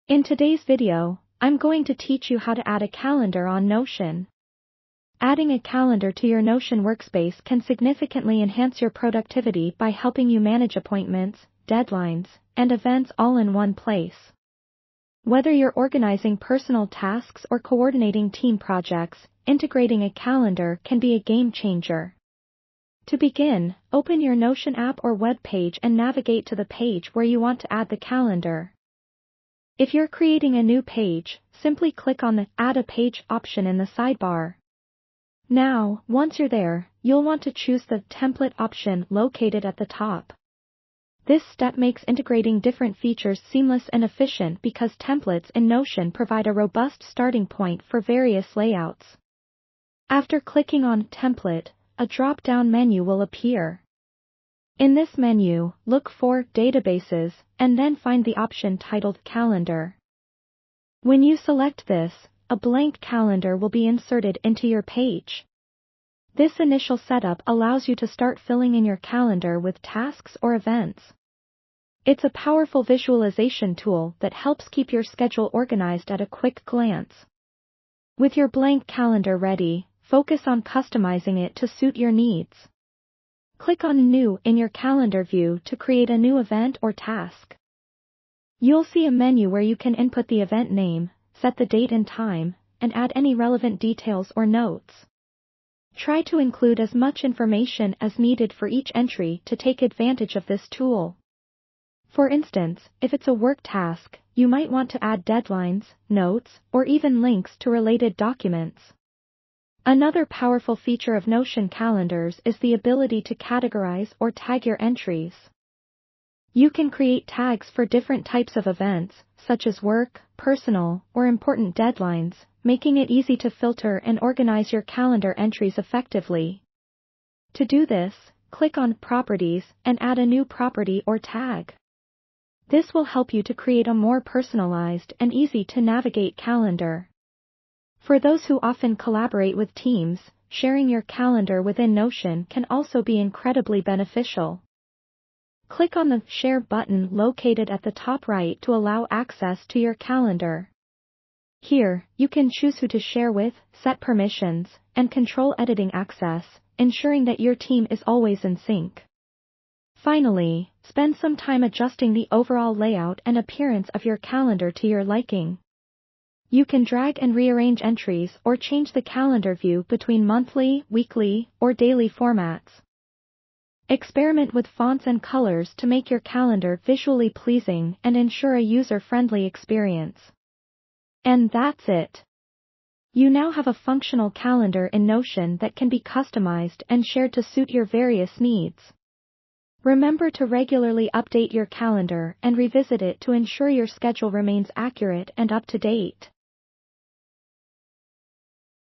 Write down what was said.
In today's video, I'm going to teach you how to add a calendar on Notion. Adding a calendar to your Notion workspace can significantly enhance your productivity by helping you manage appointments, deadlines, and events all in one place. Whether you're organizing personal tasks or coordinating team projects, integrating a calendar can be a game changer. To begin, open your Notion app or web page and navigate to the page where you want to add the calendar. If you're creating a new page, simply click on the Add a Page option in the sidebar. Now, once you're there, you'll want to choose the Template option located at the top. This step makes integrating different features seamless and efficient because templates in Notion provide a robust starting point for various layouts. After clicking on Template, a drop-down menu will appear. In this menu, look for Databases, and then find the option titled Calendar. When you select this, a blank calendar will be inserted into your page. This initial setup allows you to start filling in your calendar with tasks or events. It's a powerful visualization tool that helps keep your schedule organized at a quick glance. With your blank calendar ready, focus on customizing it to suit your needs. Click on New in your calendar view to create a new event or task. You'll see a menu where you can input the event name, set the date and time, and add any relevant details or notes. Try to include as much information as needed for each entry to take advantage of this tool. For instance, if it's a work task, you might want to add deadlines, notes, or even links to related documents. Another powerful feature of Notion calendars is the ability to categorize or tag your entries. You can create tags for different types of events, such as work, personal, or important deadlines, making it easy to filter and organize your calendar entries effectively. To do this, click on Properties and add a new property or tag. This will help you to create a more personalized and easy-to-navigate calendar. For those who often collaborate with teams, sharing your calendar within Notion can also be incredibly beneficial. Click on the Share button located at the top right to allow access to your calendar. Here, you can choose who to share with, set permissions, and control editing access, ensuring that your team is always in sync. Finally, spend some time adjusting the overall layout and appearance of your calendar to your liking. You can drag and rearrange entries or change the calendar view between monthly, weekly, or daily formats. Experiment with fonts and colors to make your calendar visually pleasing and ensure a user-friendly experience. And that's it. You now have a functional calendar in Notion that can be customized and shared to suit your various needs. Remember to regularly update your calendar and revisit it to ensure your schedule remains accurate and up to date.